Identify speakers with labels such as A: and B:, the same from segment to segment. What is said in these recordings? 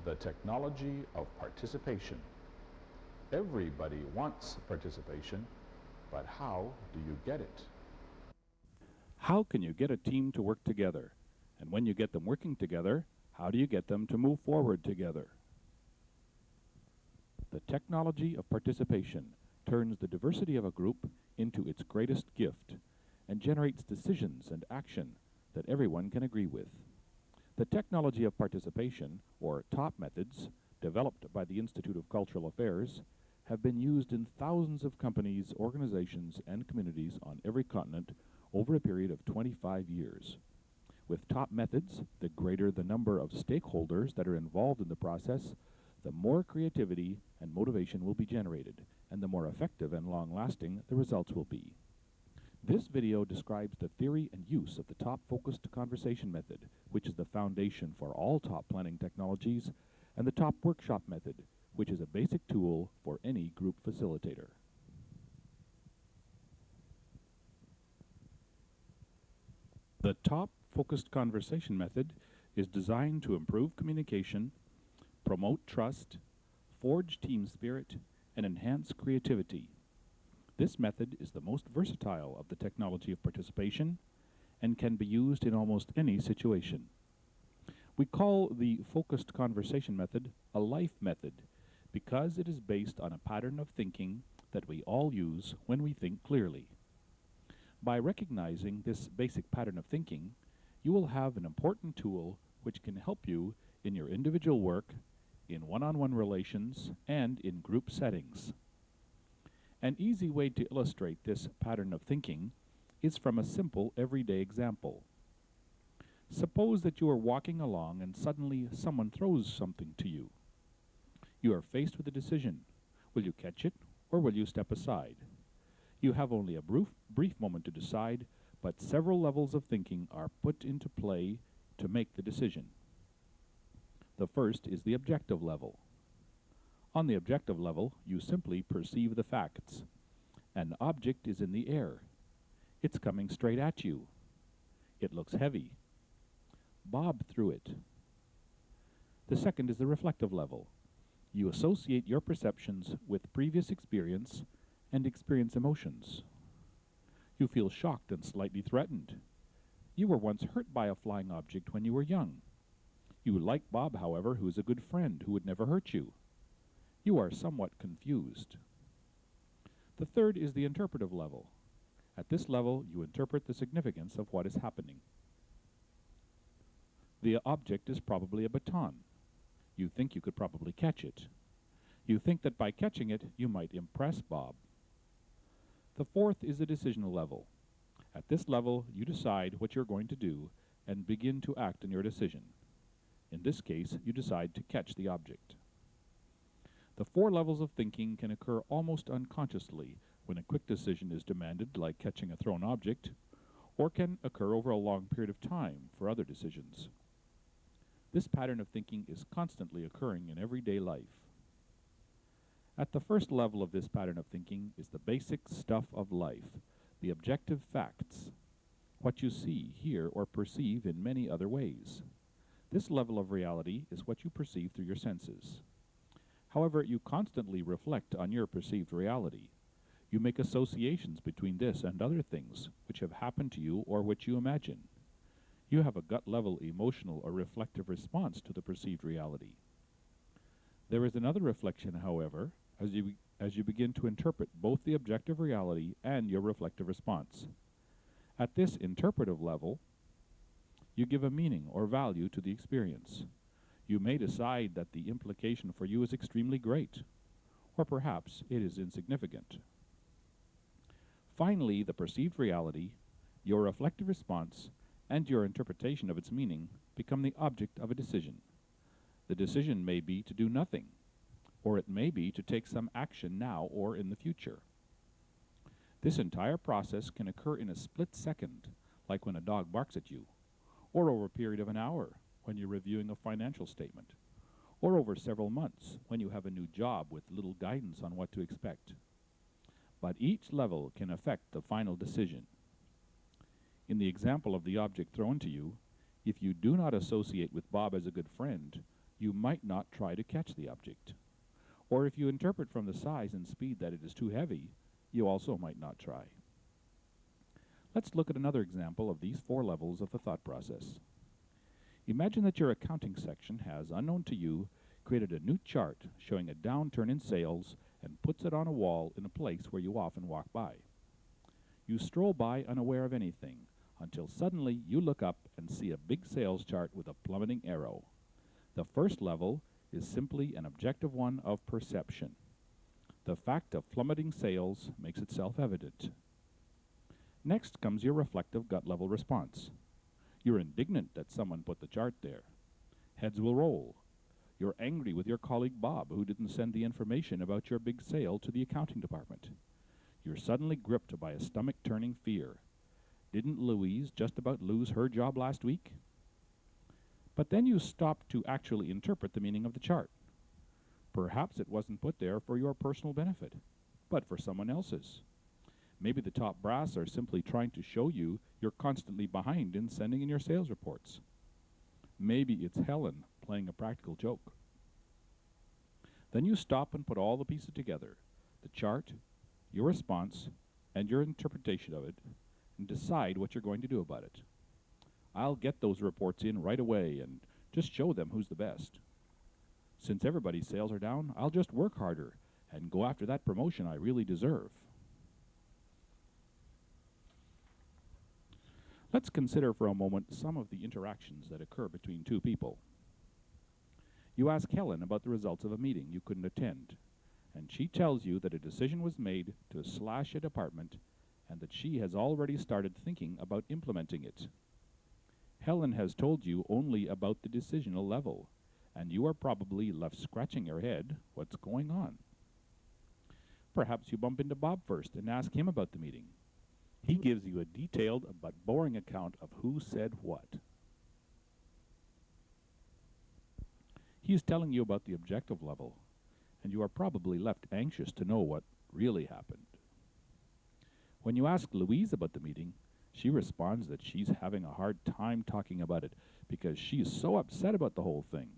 A: the technology of participation. Everybody wants participation, but how do you get it?
B: How can you get a team to work together? And when you get them working together, how do you get them to move forward together? The technology of participation turns the diversity of a group into its greatest gift and generates decisions and action that everyone can agree with. The technology of participation, or TOP methods, developed by the Institute of Cultural Affairs, have been used in thousands of companies, organizations, and communities on every continent over a period of 25 years. With TOP methods, the greater the number of stakeholders that are involved in the process, the more creativity and motivation will be generated, and the more effective and long-lasting the results will be. This video describes the theory and use of the TOP-focused conversation method, which is the foundation for all TOP planning technologies, and the TOP workshop method, which is a basic tool for any group facilitator. The TOP-focused conversation method is designed to improve communication, promote trust, forge team spirit, and enhance creativity. This method is the most versatile of the technology of participation and can be used in almost any situation. We call the focused conversation method a life method because it is based on a pattern of thinking that we all use when we think clearly. By recognizing this basic pattern of thinking, you will have an important tool which can help you in your individual work, in one-on-one relations, and in group settings. An easy way to illustrate this pattern of thinking is from a simple everyday example. Suppose that you are walking along and suddenly someone throws something to you. You are faced with a decision. Will you catch it or will you step aside? You have only a brief moment to decide, but several levels of thinking are put into play to make the decision. The first is the objective level. On the objective level, you simply perceive the facts. An object is in the air. It's coming straight at you. It looks heavy. Bob threw it. The second is the reflective level. You associate your perceptions with previous experience and experience emotions. You feel shocked and slightly threatened. You were once hurt by a flying object when you were young. You like Bob, however, who is a good friend who would never hurt you. You are somewhat confused. The third is the interpretive level. At this level, you interpret the significance of what is happening. The object is probably a baton. You think you could probably catch it. You think that by catching it, you might impress Bob. The fourth is the decisional level. At this level, you decide what you're going to do and begin to act on your decision. In this case, you decide to catch the object. The four levels of thinking can occur almost unconsciously when a quick decision is demanded, like catching a thrown object, or can occur over a long period of time for other decisions. This pattern of thinking is constantly occurring in everyday life. At the first level of this pattern of thinking is the basic stuff of life, the objective facts, what you see, hear, or perceive in many other ways. This level of reality is what you perceive through your senses. However, you constantly reflect on your perceived reality. You make associations between this and other things which have happened to you or which you imagine. You have a gut-level emotional or reflective response to the perceived reality. There is another reflection, however, as you begin to interpret both the objective reality and your reflective response. At this interpretive level, you give a meaning or value to the experience. You may decide that the implication for you is extremely great, or perhaps it is insignificant. Finally, the perceived reality, your reflective response, and your interpretation of its meaning become the object of a decision. The decision may be to do nothing, or it may be to take some action now or in the future. This entire process can occur in a split second, like when a dog barks at you, or over a period of an hour, when you're reviewing a financial statement, or over several months when you have a new job with little guidance on what to expect. But each level can affect the final decision. In the example of the object thrown to you, if you do not associate with Bob as a good friend, you might not try to catch the object. Or if you interpret from the size and speed that it is too heavy, you also might not try. Let's look at another example of these 4 levels of the thought process. Imagine that your accounting section has, unknown to you, created a new chart showing a downturn in sales and puts it on a wall in a place where you often walk by. You stroll by unaware of anything until suddenly you look up and see a big sales chart with a plummeting arrow. The first level is simply an objective one of perception. The fact of plummeting sales makes itself evident. Next comes your reflective gut level response. You're indignant that someone put the chart there. Heads will roll. You're angry with your colleague Bob, who didn't send the information about your big sale to the accounting department. You're suddenly gripped by a stomach-turning fear. Didn't Louise just about lose her job last week? But then you stop to actually interpret the meaning of the chart. Perhaps it wasn't put there for your personal benefit, but for someone else's. Maybe the top brass are simply trying to show you you're constantly behind in sending in your sales reports. Maybe it's Helen playing a practical joke. Then you stop and put all the pieces together, the chart, your response, and your interpretation of it, and decide what you're going to do about it. I'll get those reports in right away and just show them who's the best. Since everybody's sales are down, I'll just work harder and go after that promotion I really deserve. Let's consider for a moment some of the interactions that occur between 2 people. You ask Helen about the results of a meeting you couldn't attend, and she tells you that a decision was made to slash a department and that she has already started thinking about implementing it. Helen has told you only about the decisional level, and you are probably left scratching your head, what's going on? Perhaps you bump into Bob first and ask him about the meeting. He gives you a detailed but boring account of who said what. He's telling you about the objective level, and you are probably left anxious to know what really happened. When you ask Louise about the meeting, she responds that she's having a hard time talking about it because she is so upset about the whole thing.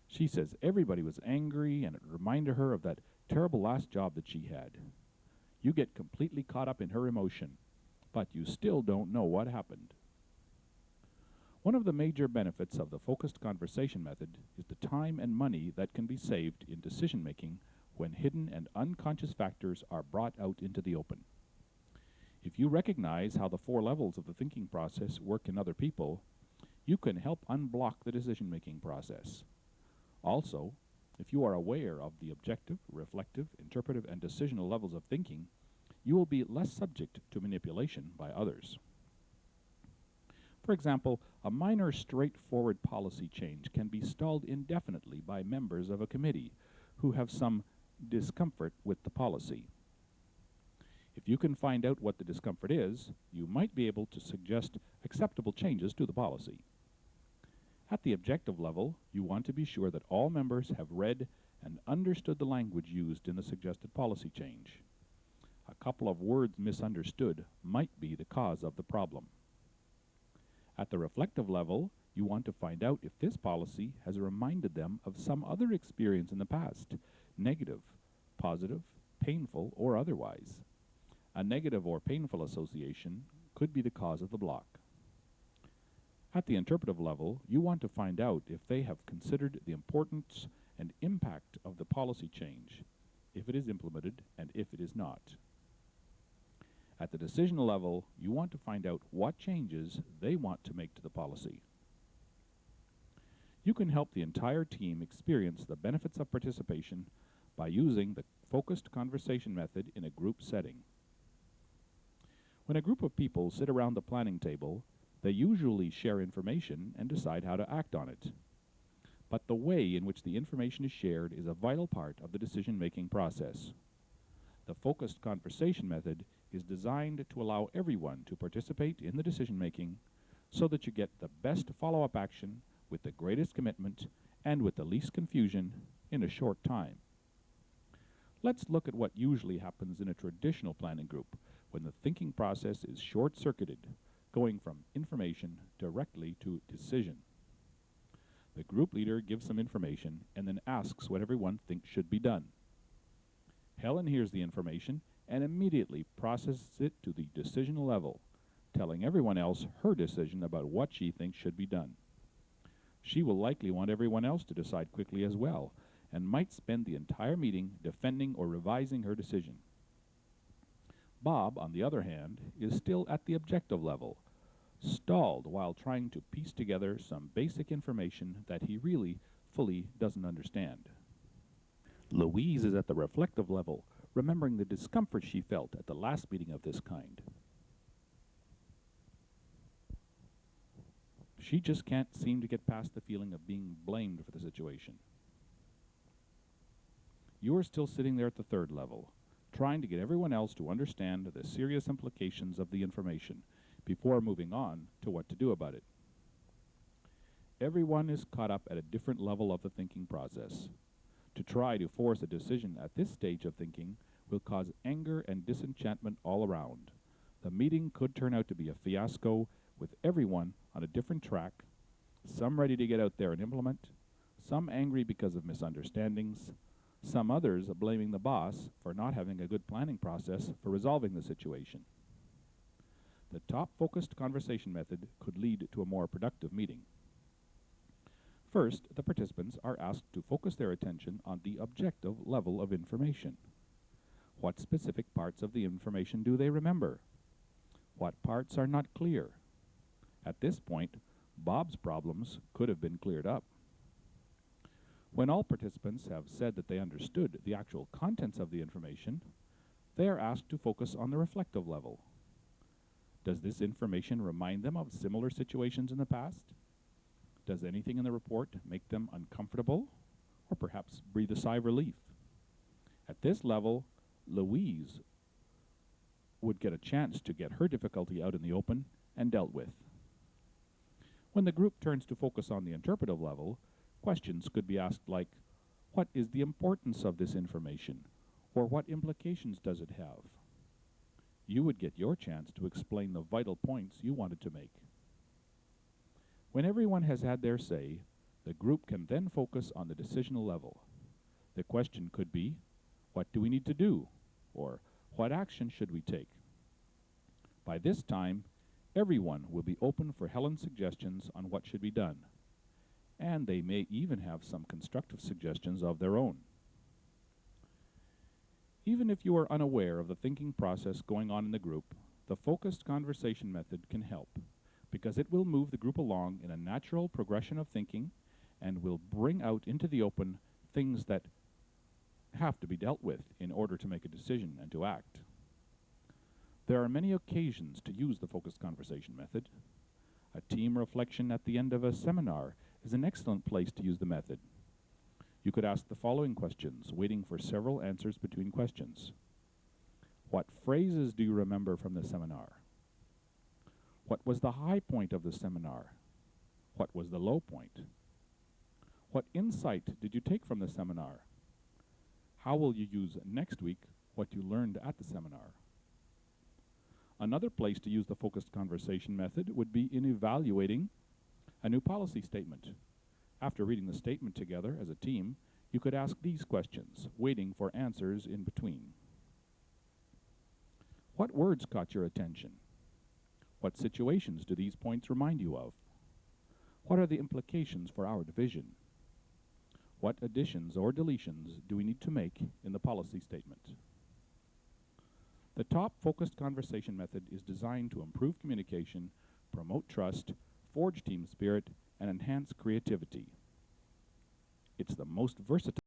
B: She says everybody was angry and it reminded her of that terrible last job that she had. You get completely caught up in her emotion, but you still don't know what happened. One of the major benefits of the focused conversation method is the time and money that can be saved in decision-making when hidden and unconscious factors are brought out into the open. If you recognize how the 4 levels of the thinking process work in other people, you can help unblock the decision-making process. Also, if you are aware of the objective, reflective, interpretive, and decisional levels of thinking, you will be less subject to manipulation by others. For example, a minor straightforward policy change can be stalled indefinitely by members of a committee who have some discomfort with the policy. If you can find out what the discomfort is, you might be able to suggest acceptable changes to the policy. At the objective level, you want to be sure that all members have read and understood the language used in the suggested policy change. A couple of words misunderstood might be the cause of the problem. At the reflective level, you want to find out if this policy has reminded them of some other experience in the past, negative, positive, painful, or otherwise. A negative or painful association could be the cause of the block. At the interpretive level, you want to find out if they have considered the importance and impact of the policy change, if it is implemented and if it is not. At the decisional level, you want to find out what changes they want to make to the policy. You can help the entire team experience the benefits of participation by using the focused conversation method in a group setting. When a group of people sit around the planning table, they usually share information and decide how to act on it. But the way in which the information is shared is a vital part of the decision-making process. The focused conversation method is designed to allow everyone to participate in the decision-making so that you get the best follow-up action with the greatest commitment and with the least confusion in a short time. Let's look at what usually happens in a traditional planning group when the thinking process is short-circuited, going from information directly to decision. The group leader gives some information and then asks what everyone thinks should be done. Helen hears the information and immediately processes it to the decisional level, telling everyone else her decision about what she thinks should be done. She will likely want everyone else to decide quickly as well, and might spend the entire meeting defending or revising her decision. Bob, on the other hand, is still at the objective level, stalled while trying to piece together some basic information that he really fully doesn't understand. Louise is at the reflective level, remembering the discomfort she felt at the last meeting of this kind. She just can't seem to get past the feeling of being blamed for the situation. You are still sitting there at the third level, trying to get everyone else to understand the serious implications of the information before moving on to what to do about it. Everyone is caught up at a different level of the thinking process. To try to force a decision at this stage of thinking will cause anger and disenchantment all around. The meeting could turn out to be a fiasco, with everyone on a different track, some ready to get out there and implement, some angry because of misunderstandings, some others blaming the boss for not having a good planning process for resolving the situation. The top-focused conversation method could lead to a more productive meeting. First, the participants are asked to focus their attention on the objective level of information. What specific parts of the information do they remember? What parts are not clear? At this point, Bob's problems could have been cleared up. When all participants have said that they understood the actual contents of the information, they are asked to focus on the reflective level. Does this information remind them of similar situations in the past? Does anything in the report make them uncomfortable, or perhaps breathe a sigh of relief? At this level, Louise would get a chance to get her difficulty out in the open and dealt with. When the group turns to focus on the interpretive level, questions could be asked like, what is the importance of this information, or what implications does it have? You would get your chance to explain the vital points you wanted to make. When everyone has had their say, the group can then focus on the decisional level. The question could be, what do we need to do? Or, what action should we take? By this time, everyone will be open for Helen's suggestions on what should be done, and they may even have some constructive suggestions of their own. Even if you are unaware of the thinking process going on in the group, the focused conversation method can help, because it will move the group along in a natural progression of thinking and will bring out into the open things that have to be dealt with in order to make a decision and to act. There are many occasions to use the focused conversation method. A team reflection at the end of a seminar is an excellent place to use the method. You could ask the following questions, waiting for several answers between questions. What phrases do you remember from the seminar? What was the high point of the seminar? What was the low point? What insight did you take from the seminar? How will you use next week what you learned at the seminar? Another place to use the focused conversation method would be in evaluating a new policy statement. After reading the statement together as a team, you could ask these questions, waiting for answers in between. What words caught your attention? What situations do these points remind you of? What are the implications for our division? What additions or deletions do we need to make in the policy statement? The top focused conversation method is designed to improve communication, promote trust, forge team spirit, and enhance creativity. It's the most versatile